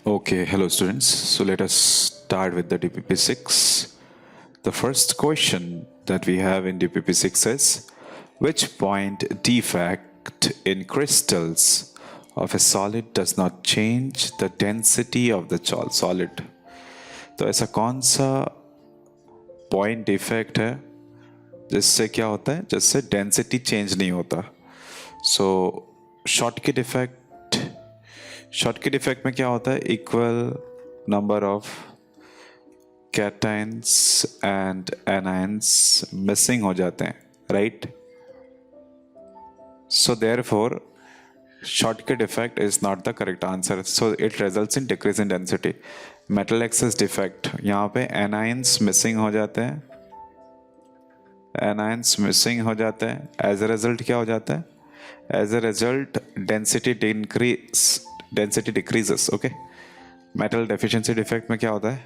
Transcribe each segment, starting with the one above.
Okay, hello students. So let us start with the DPP6. The first question that we have in DPP6 is which point defect in crystals of a solid does not change the density of the solid? तो ऐसा कौन सा point defect है जिससे क्या होता है, जिससे डेंसिटी चेंज नहीं होता? सो शॉर्टकट इफेक्ट में क्या होता है, equal number of cations and anions missing हो जाते हैं, right? So therefore shortcut effect is not the correct answer, so it results in decrease in density. Metal excess defect, यहाँ पे anions missing हो जाते हैं, anions missing हो जाते हैं. As a result क्या हो जाता है? As a result density decreases. Okay, metal deficiency defect में क्या होता है?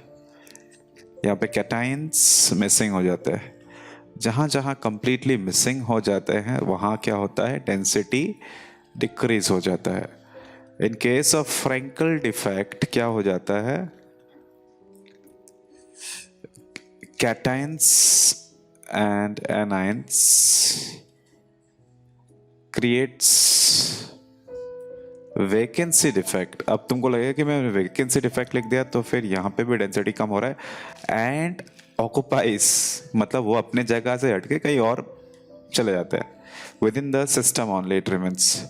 यहाँ पे cations missing हो जाते हैं. जहाँ जहाँ completely missing हो जाते हैं वहाँ क्या होता है? Density डिक्रीज हो जाता है. In case of Frenkel defect क्या हो जाता है? Cations and anions creates vacancy defect. अब तुमको लगेगा कि मैं वैकेंसी डिफेक्ट लिख दिया तो फिर यहाँ पे भी डेंसिटी कम हो रहा है. एंड ऑक्युपाइज मतलब वो अपने जगह से हट के कहीं और चले जाते हैं. Within the system only it remains,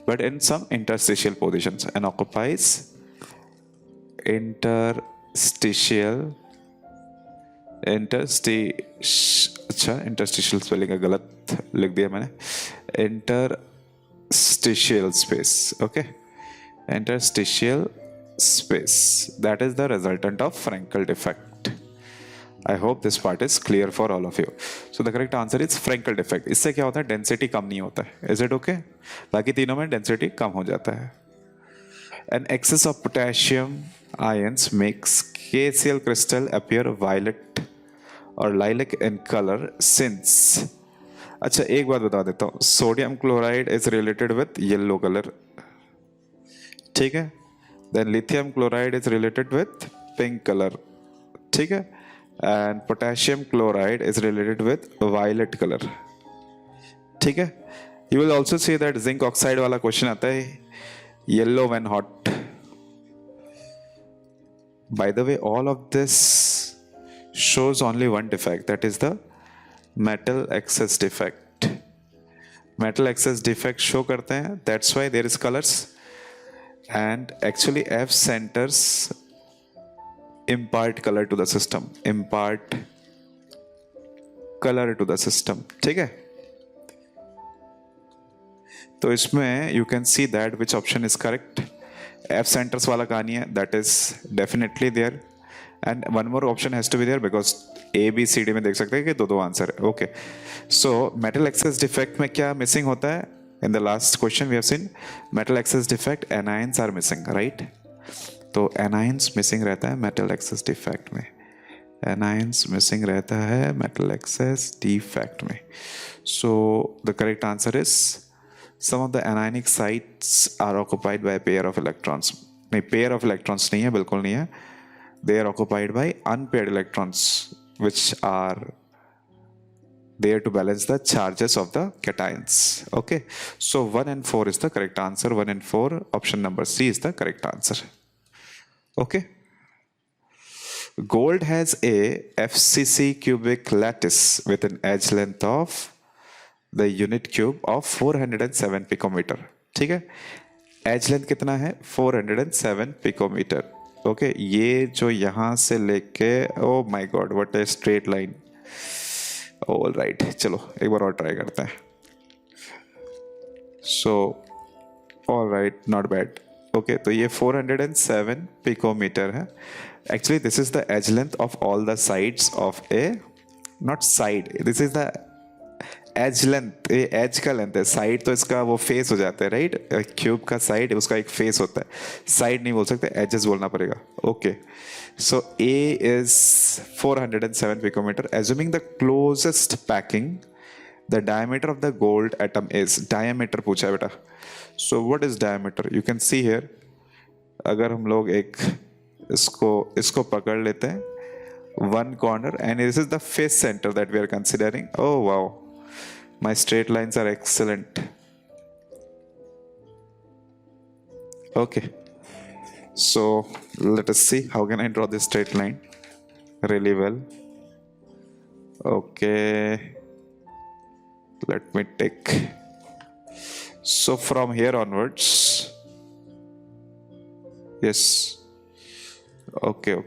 but in some interstitial positions, and occupies interstitial spelling का गलत लिख दिया मैंने. Interstitial space. Okay, interstitial space, that is the resultant of Frankel defect. I hope this part is clear for all of you. So the correct answer is Frankel defect. इससे क्या होता है? Density कम नहीं होता है. Is it okay? बाकी तीनों में डेंसिटी कम हो जाता है. An excess of potassium ions makes KCl crystal appear violet or lilac in color since. अच्छा, एक बात बता देता हूँ. Sodium chloride is related with yellow color. ठीक है. Then lithium chloride is related with pink color. ठीक है. And potassium chloride is related with violet color. ठीक है. You will also see that zinc oxide वाला क्वेश्चन आता है yellow when hot. By the way, all of this shows only one defect, that is the metal excess defect. Metal excess defect show करते हैं, that's why there is colors. And actually F centers impart color to the system. ठीक है. तो इसमें you can see that which option is correct. F centers वाला कहानी है, that is definitely there. And one more option has to be there because A, B, C, D में देख सकते हैं कि दो आंसर है. Okay. So metal excess defect में क्या missing होता है? In the last question we have seen metal excess defect, anions are missing, right? तो anions missing रहता है metal excess defect में. Anions missing रहता है metal excess defect में. So the correct answer is some of the anionic sites are occupied by a pair of electrons. नहीं, pair of electrons नहीं है, बिल्कुल नहीं है. They are occupied by unpaired electrons which are there to balance the charges of the cations. Okay. So 1 and 4 is the correct answer. 1 and 4, option number C is the correct answer. Okay. Gold has a FCC cubic lattice with an edge length of the unit cube of 407 picometer. ठीक है. As length कितना है? 407 picometre. Okay, ये जो यहाँ से लेके, oh my god, what a straight line. All right, चलो एक बार और ट्राई करते हैं. So all right, not bad. Okay, तो ये 407 पिकोमीटर है. Actually this is the edge length of all the sides of a, not side, this is the edge length. ये एज का लेंथ है. साइड तो इसका वो फेस हो जाता है, राइट? क्यूब का साइड उसका एक फेस होता है. साइड नहीं बोल सकते, एजेस बोलना पड़ेगा. Okay, so A is 407 picometre. Assuming the closest packing, the diameter of the gold atom is. Diameter पूछा है बेटा. So what is diameter? You can see here अगर हम लोग एक इसको इसको पकड़ लेते हैं, one corner, and this is the face centre that we are considering. Oh wow, my straight lines are excellent. Okay, so let us see how can I draw this straight line really well. Okay, let me take, so from here onwards, yes, okay,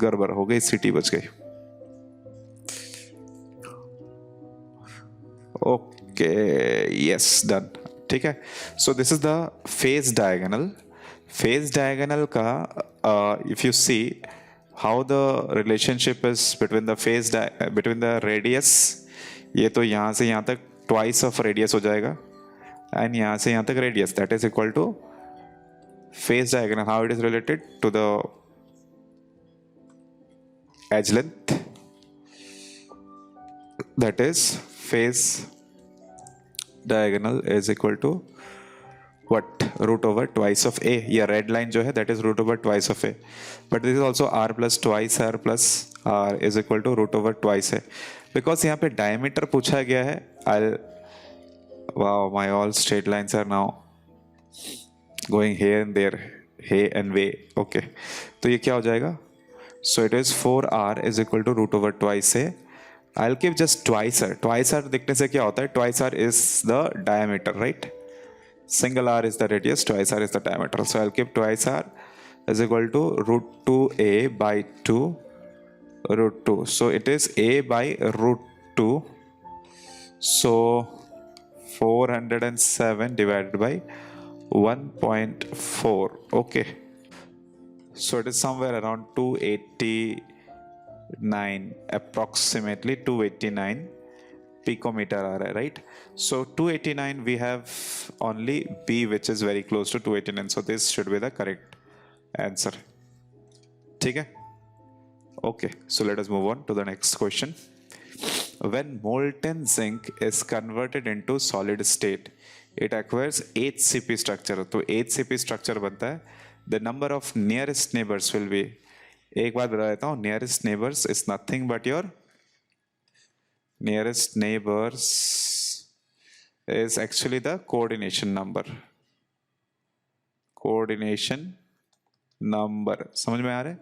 गड़बड़ हो गई, city बच गई. Okay, yes, done. ठीक है. So this is the face diagonal. Face diagonal का if you see how the relationship is between the face between the radius, ये तो यहाँ से यहाँ तक ट्वाइस ऑफ रेडियस हो जाएगा, एंड यहाँ से यहाँ तक radius, that is equal to face diagonal. How it is related to the edge length, that is face diagonal is equal to what, root over twice of a. ये red line जो है that is root over twice of a, but this is also r plus twice r plus r is equal to root over twice a, because यहाँ पे diameter पूछा गया है. Wow, my all straight lines are now going here and there, hey and way. Okay, तो ये क्या हो जाएगा? So it is 4r is equal to root over twice a. I'll keep just twice r. Twice r दिखने से क्या होता है? Twice r is the diameter, right? Single r is the radius, twice r is the diameter. So I'll keep twice r is equal to root 2a by 2 root 2. So it is a by root 2. So 407 divided by 1.4. Okay. So it is somewhere around 289, approximately 289 picometer aa raha hai, right? So 289, we have only B which is very close to 289, so this should be the correct answer. ठीक है? Okay, so let us move on to the next question. When molten zinc is converted into solid state, it acquires HCP structure. तो HCP structure बनता है. The number of nearest neighbors will be, एक बात बता देता हूँ, nearest neighbors is nothing but your nearest neighbors is actually the coordination number. coordination number समझ में आ रहा है?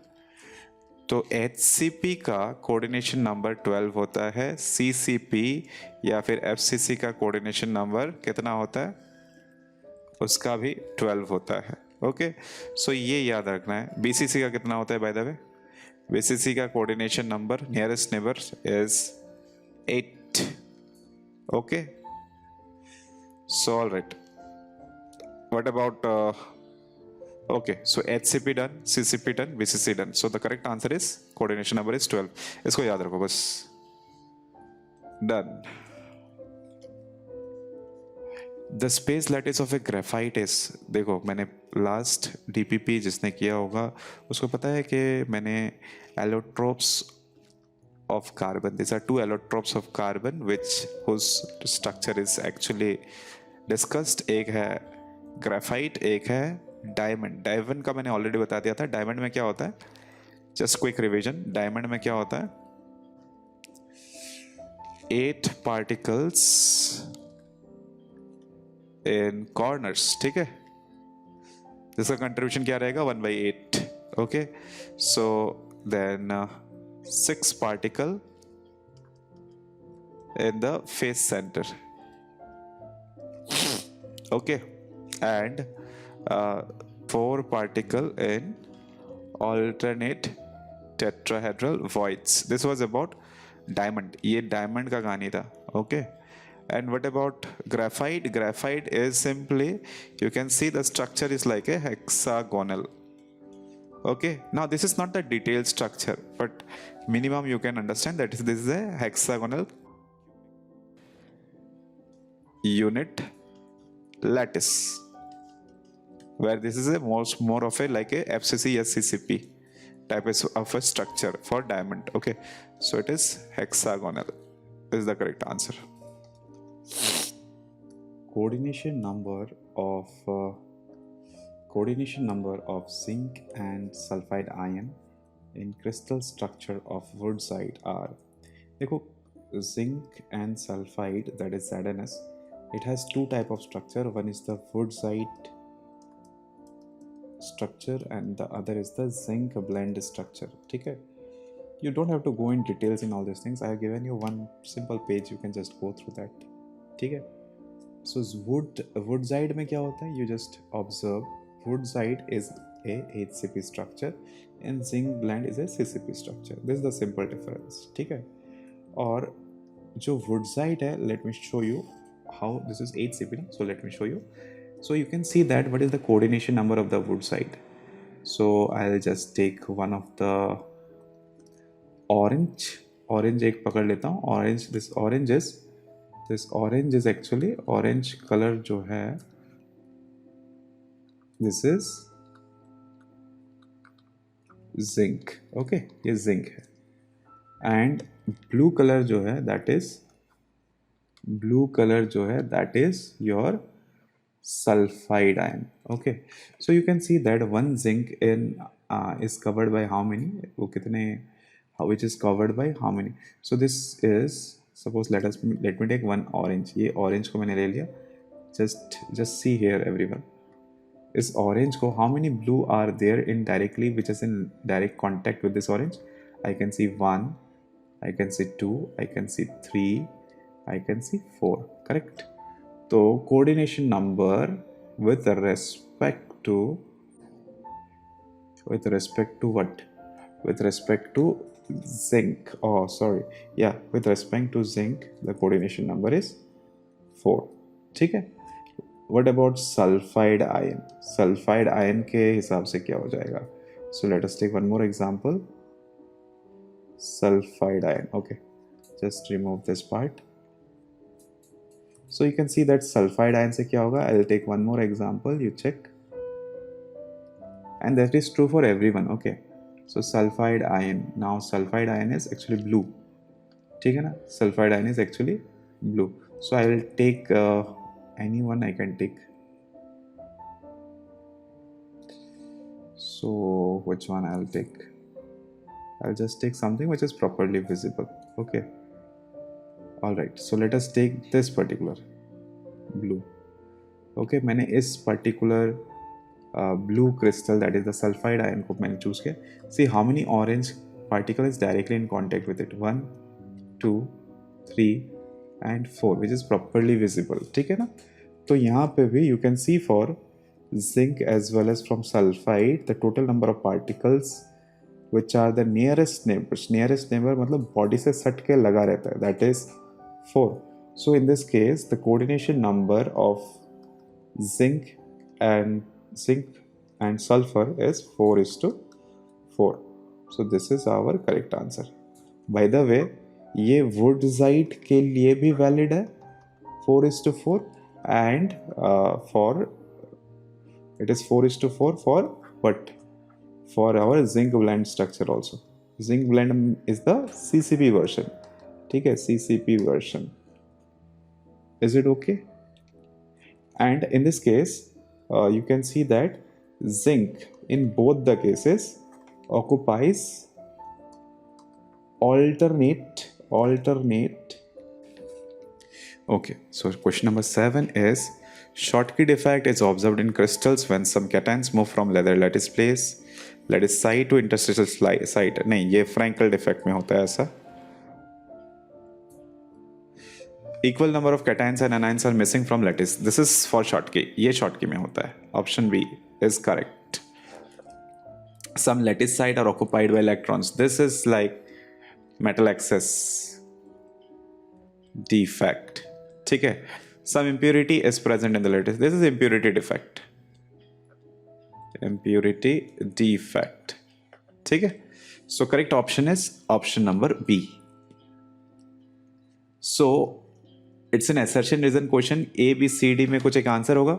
तो HCP का कोऑर्डिनेशन नंबर 12 होता है, CCP या फिर FCC का कोऑर्डिनेशन नंबर कितना होता है? उसका भी 12 होता है. ओके, सो ये याद रखना है. BCC का कितना होता है बाय द वे? BCC का coordination number nearest neighbour is 8. Okay, so all right. What about okay, so HCP done, CCP done, BCC done. So the correct answer is coordination number is 12. इसको याद रखो बस. Done. The space lattice of a graphite is, देखो मैंने last DPP जिसने किया होगा उसको पता है कि मैंने allotropes of carbon, these are 2 allotropes of carbon which whose structure is actually discussed. एक है graphite, एक है डायमंड. डायमंड का मैंने ऑलरेडी बता दिया था. डायमंड में क्या होता है? Just quick revision. डायमंड में क्या होता है? 8 पार्टिकल्स इन कॉर्नर्स. ठीक है, जिसका कंट्रीब्यूशन क्या रहेगा? 1/8. Okay, so then 6 particle in the face centre. Okay, and 4 particle in alternate tetrahedral voids. This was about diamond. ये diamond का कहानी था. Okay, and what about graphite? Graphite is simply, you can see the structure is like a hexagonal. Okay, now this is not the detailed structure, but minimum you can understand that this is a hexagonal unit lattice, where this is a more of a like a FCC SCCP type of a structure for diamond. Okay, so it is hexagonal. This is the correct answer. Coordination number of coordination number of zinc and sulfide ion in crystal structure of woodside are, देखो zinc and sulfide, that is ZnS, it has two type of structure. One is the woodside structure and the other is the zinc blend structure. ठीक है, you don't have to go in details in all these things. I have given you one simple page, you can just go through that. ठीक है, so woodside में क्या होता है, you just observe woodside is a HCP structure and zinc blend is a CCP structure. This is the simple difference. ठीक है, और जो woodside है, let me show you how this is HCP. So let me show you. So you can see that what is the coordination number of the woodside. So I'll just take one of the orange एक पकड़ लेता हूँ. This orange is actually orange color जो है, this is zinc. Okay, ये zinc है. And blue color जो है, that is your sulfide ion. Okay, so you can see that one zinc in is covered by how many, वो कितने, which is covered by how many. So this is, suppose let me take one orange. ये orange को मैंने ले लिया. Just see here everyone, इस orange को how many blue are there in directly, which is in direct contact with this orange. I can see 1, I can see 2, I can see 3, I can see 4. Correct. तो coordination number with respect to what? With respect to zinc. Oh, sorry. Yeah, with respect to zinc, the coordination number is 4. ठीक है. What about sulfide ion? Sulfide ion के हिसाब से क्या हो जाएगा? So let us take one more example. Sulfide ion. Okay, just remove this part. So you can see that sulfide ion से क्या होगा? I'll take one more example, you check. And that is true for everyone. Okay, so sulfide ion. Now sulfide ion is actually blue. ठीक है ना? Sulfide ion is actually blue. So I will take anyone I can take. So which one I'll take? I'll just take something which is properly visible. Okay. Alright, so let us take this particular blue. Okay, मैंने इस particular blue crystal, that is the sulfide ion को मैंने choose किया. See how many orange particle is directly in contact with it. 1, 2, 3 and 4, which is properly visible. ठीक है ना? तो यहाँ पे भी you can see for zinc as well as from sulfide, the total number of particles which are the nearest neighbors. Nearest neighbor मतलब body से सट के लगा रहता है, that is 4. So in this case, the coordination number of zinc and sulfur is 4:4. So this is our correct answer. By the way, ये woodside के लिए भी valid है 4:4 and for it is 4:4 for what? For our zinc blend structure also. Zinc blend is the CCP version. ठीक है, CCP version. Is it okay? And in this case, you can see that zinc in both the cases occupies alternate. Okay, so question number 7 is Schottky defect is observed in crystals when some cations move from leather lattice site to interstitial site. नहीं, ये Frankel defect में होता है ऐसा. Equal number of cations and anions are missing from lattice. This is for Schottky. ये Schottky में होता है. Option B is correct. Some lattice site are occupied by electrons. This is like metal excess defect. ठीक है. Some impurity is present in the lattice. This is impurity defect. Impurity defect. ठीक है. So correct option is option number B. So it's an assertion reason question. A, B, C, D में कुछ एक answer होगा.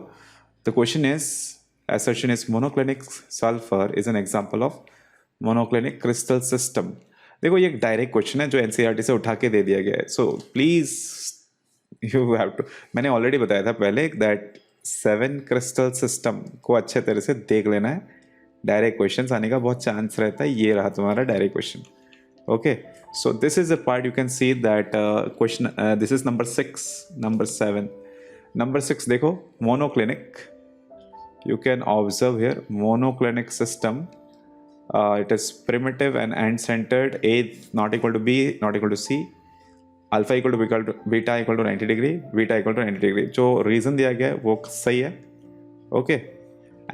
The question is, assertion is monoclinic sulfur is an example of monoclinic crystal system. देखो ये एक direct question है जो NCERT से उठा के दे दिया गया है. So please you have to, मैंने ऑलरेडी बताया था पहले that 7 क्रिस्टल सिस्टम को अच्छे तरह से देख लेना है, डायरेक्ट क्वेश्चन आने का बहुत चांस रहता है। ये रहा तुम्हारा direct question. Okay, so this is the part you can see that question this is number 6, number 7, number 6 देखो monoclinic, you can observe here monoclinic system, it is primitive and end centered, a not equal to b not equal to c, alpha equal to beta equal to 90 degree, beta equal to 90 degree, जो reason दिया गया है वो सही है। okay,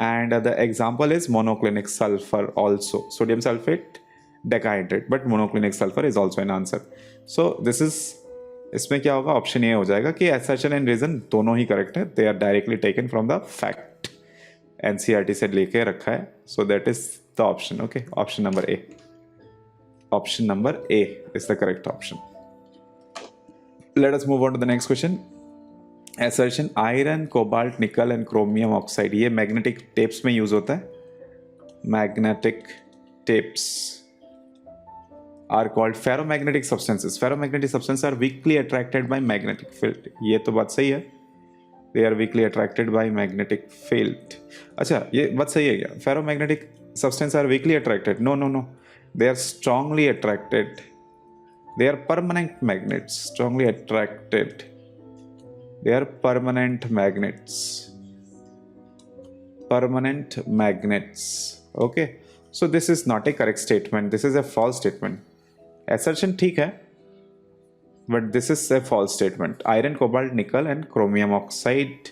and the example is monoclinic sulfur, also sodium sulfate decahydrate, but monoclinic sulfur is also an answer. So this is, इसमें क्या होगा, ऑप्शन ए हो जाएगा कि assertion and reason दोनों ही करेक्ट है, they are directly taken from the fact, NCERT से लेके रखा है, so that is the option. Okay, option number A, option number A is the correct option. Let us move on to the next question. assertion iron, cobalt, nickel and chromium oxide, ये magnetic tapes में use होता है। Magnetic tapes are called ferromagnetic substances. Ferromagnetic substances are weakly attracted by magnetic field. ये तो बात सही है, they are weakly attracted by magnetic field. अच्छा, ये बात सही है क्या? Ferromagnetic substances are weakly attracted? No, no, no. They are strongly attracted. They are permanent magnets. Strongly attracted. They are permanent magnets. Permanent magnets. Okay. So this is not a correct statement. This is a false statement. Assertion ठीक है, but this is a false statement. Iron, cobalt, nickel and chromium oxide,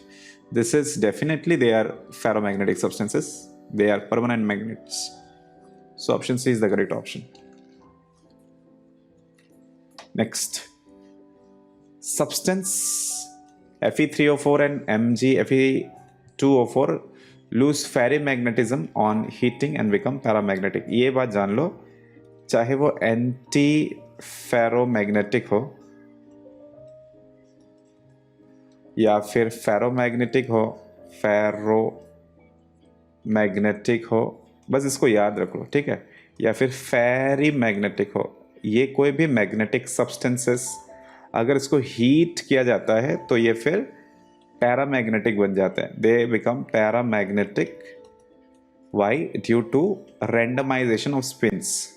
this is definitely, they are ferromagnetic substances, they are permanent magnets, so option C is the correct option. Next, substance Fe3O4 and MgFe2O4 lose ferrimagnetism on heating and become paramagnetic. ये बात जान लो, चाहे वो anti ferromagnetic हो या फिर ferromagnetic हो, ferromagnetic हो, बस इसको याद रख लो, ठीक है, या फिर फेरी मैग्नेटिक हो, ये कोई भी मैग्नेटिक सब्सटेंसेस अगर इसको हीट किया जाता है तो ये फिर पैरामैग्नेटिक बन जाते हैं, they become paramagnetic. Why? Due to randomization of spins,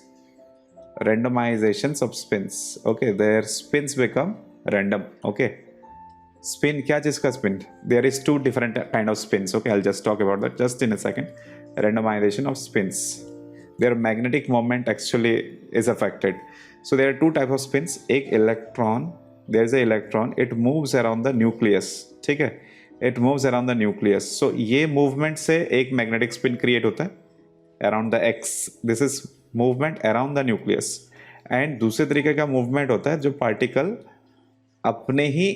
randomizations of spins. Okay, their spins become random. Okay, spin, क्या चीज का spin? There is two different kind of spins. Okay, I'll just talk about that just in a second. Randomization of spins, their magnetic moment actually is affected. So there are two type of spins. एक electron, there is a electron, it moves around the nucleus, ठीक है, it moves around the nucleus. So ये movement से एक magnetic spin create होता है around the X. This is movement around the nucleus. And दूसरे तरीके का मूवमेंट होता है जो पार्टिकल अपने ही,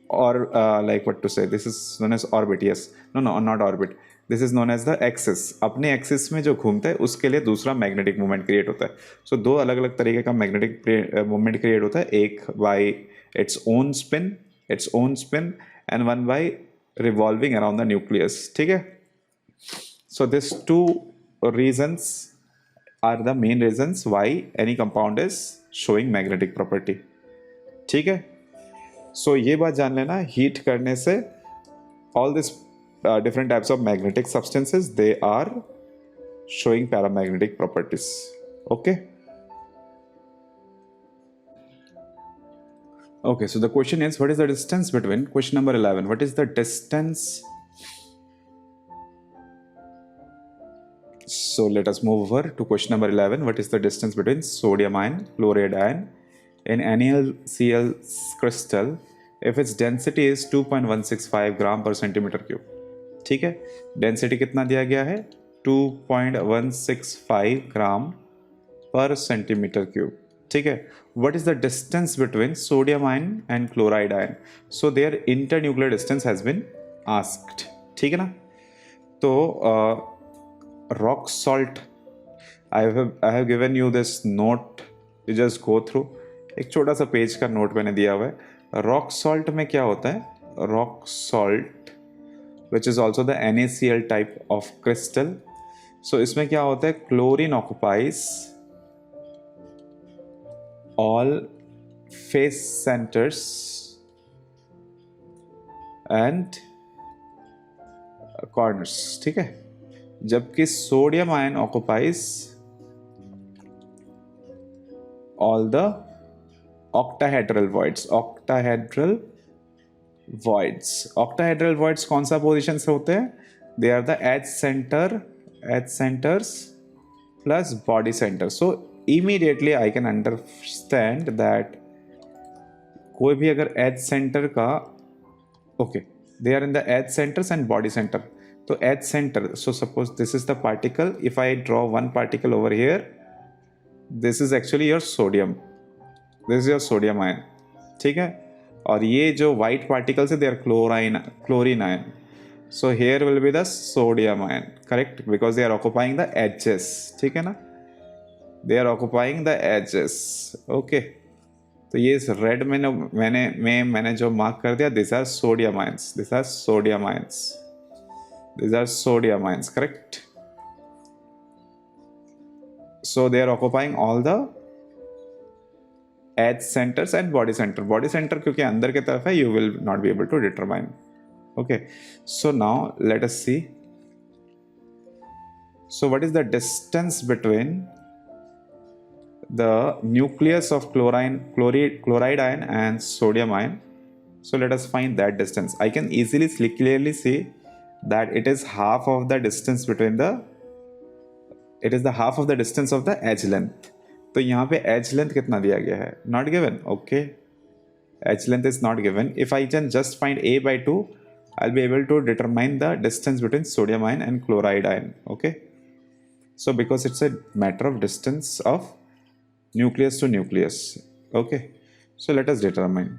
और like what to say, this is known as orbit, yes, no no not orbit, this is known as the axis, अपने एक्सिस में जो घूमता है उसके लिए दूसरा मैग्नेटिक मूवमेंट क्रिएट होता है। सो दो अलग अलग तरीके का मैग्नेटिक मूवमेंट क्रिएट होता है, एक by its own spin and one by revolving around the nucleus, ठीक है। So this two reasons are the main reasons why any compound is showing magnetic property, ठीक है। सो ये बात जान लेना, हीट करने से all this different types of magnetic substances, they are showing paramagnetic properties. Okay, okay, so the question is, what is the distance between, question number 11, what is the distance? So let us move over to question number 11. What is the distance between sodium ion, chloride ion in NaCl crystal if its density is 2.165 gram per centimeter cube? ठीक है, density कितना दिया गया है? 2.165 ग्राम पर centimetre cube, ठीक है। What is the distance between sodium ion and chloride ion? So their internuclear distance has been asked, ठीक है ना। तो rock salt, I have given you this note, you just go through, एक छोटा सा page का नोट मैंने दिया हुआ है। रॉक सॉल्ट में क्या होता है? Rock salt which is also the NaCl type of crystal. So इसमें क्या होता है? Chlorine occupies all face centres and corners, ठीक है, जबकि sodium ion occupies all the octahedral voids. Octahedral voids कौन सा पोजिशन से होते हैं? They are the edge centres plus body centre. So immediately I can understand that कोई भी अगर एज सेंटर का, okay, they are in the edge centres and body centre. तो edge centre, so suppose this is the particle, if I draw one particle over here, this is actually your sodium, this is your sodium ion, ठीक है, और ये जो white particles है they are chlorine ion. So here will be the sodium ion, correct, because they are occupying the edges, ठीक है ना, they are occupying the edges, okay. तो ये रेड मैंने जो मार्क कर दिया, this are sodium ions, correct. So they are occupying all the edge centers and body center क्योंकि अंदर की तरफ है, you will not be able to determine. Okay, so now let us see. So what is the distance between the nucleus of chloride ion and sodium ion? So let us find that distance. I can easily clearly see that it is half of the distance between the half of the distance of the edge length. तो यहाँ पे edge length कितना दिया गया है? Not given. Okay, edge length is not given. If I can just find a by 2, I'll be able to determine the distance between sodium ion and chloride ion. Okay, so because it's a matter of distance of nucleus to nucleus. Okay, so let us determine.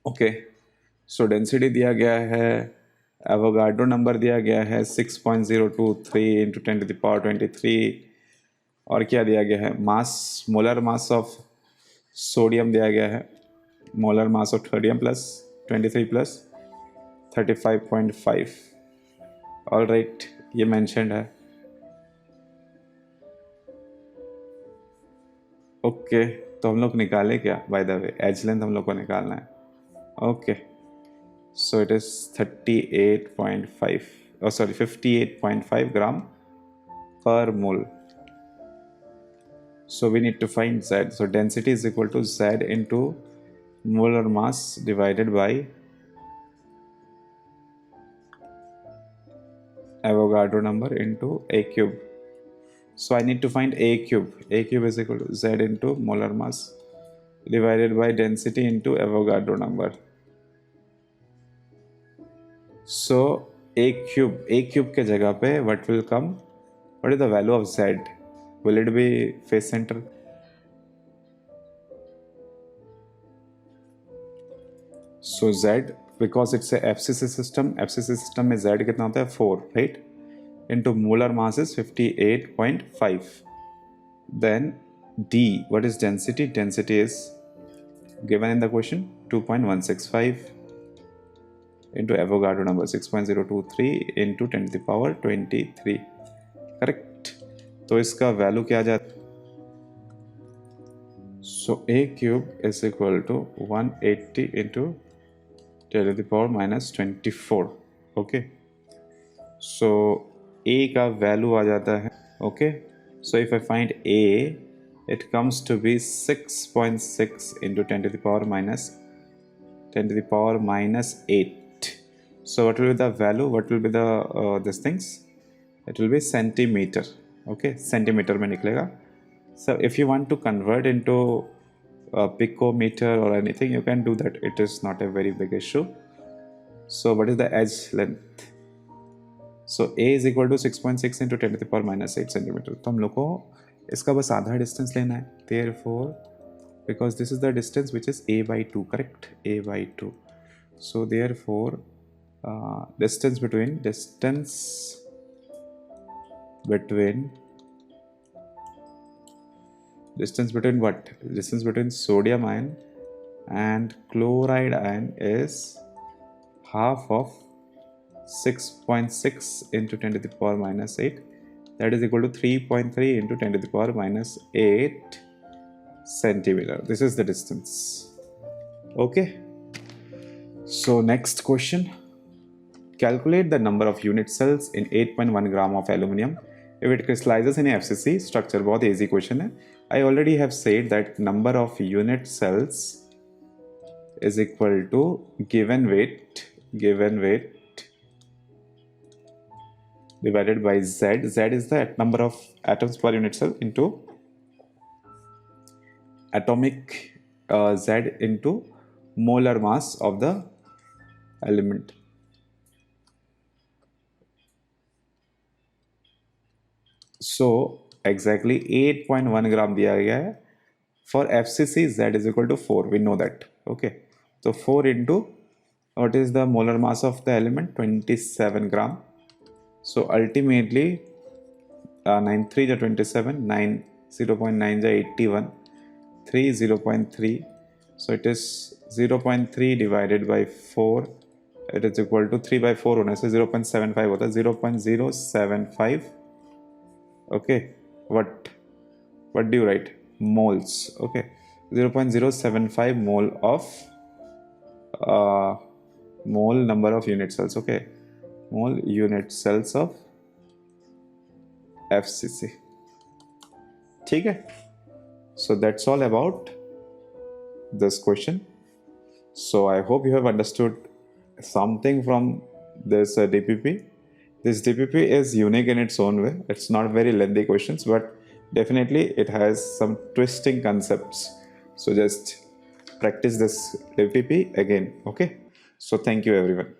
Okay, so density दिया गया है, Avogadro number दिया गया है 6.023 into 10 to the power 23, और क्या दिया गया है? Mass, molar mass of sodium दिया गया है, molar mass of sodium plus 23 plus 35.5, all right, ये मैंशनड है। ओके, तो हम लोग निकाले क्या? By the way edge length हम लोग को निकालना है। ओके, so it is 58.5 gram per mole. So we need to find Z. So density is equal to Z into molar mass divided by Avogadro number into A cube. So I need to find A cube. A cube is equal to Z into molar mass divided by density into Avogadro number. So A cube के जगह पे what will come? What is the value of Z? Will it be face center? So Z, because it's a FCC system में Z कितना होता है? 4, right? Into molar mass is 58.5. Then D, what is density? Density is given in the question 2.165 into Avogadro number 6.023 into 10 to the power 23, correct. तो इसका value क्या आ जाता है? So A cube is equal to 180 into 10 to the power minus 24. Okay, so A का value आ जाता है, okay, so if I find A, it comes to be 6.6 into 10 to the power minus 8. So what will be the value? What will be the these things? It will be centimeter. Okay, centimeter में निकलेगा. So if you want to convert into picometer or anything, you can do that. It is not a very big issue. So what is the edge length? So A is equal to 6.6 into 10 to the power minus 8 centimeter. तो हम लोग को इसका बस आधा distance लेना है. Therefore, because this is the distance which is A by 2, correct? A by 2. So therefore, distance between what? Distance between sodium ion and chloride ion is half of 6.6 into 10 to the power minus 8. That is equal to 3.3 into 10 to the power minus 8 centimeter. This is the distance. Okay. So next question. Calculate the number of unit cells in 8.1 gram of aluminum if it crystallizes in a FCC structure. बहुत easy question है. I already have said that number of unit cells is equal to given weight divided by Z. Z is the number of atoms per unit cell into atomic Z into molar mass of the element. So exactly 8.1 gram दिया गया है. For FCC Z is equal to 4. We know that. Okay. So 4 into what is the molar mass of the element? 27 gram. So ultimately 9 3 is 27, 9 0.9 is 81, 3 0.3. So it is 0.3 divided by 4. It is equal to 3 by 4 होने से 0.75 होता है. 0.075. Okay, what do you write? Moles. Okay, 0.075 mole of mole number of unit cells. Okay, mole unit cells of FCC. ठीक है. So that's all about this question. So I hope you have understood something from this DPP. This DPP is unique in its own way. It's not very lengthy questions, but definitely it has some twisting concepts. So just practice this DPP again. Okay. So thank you everyone.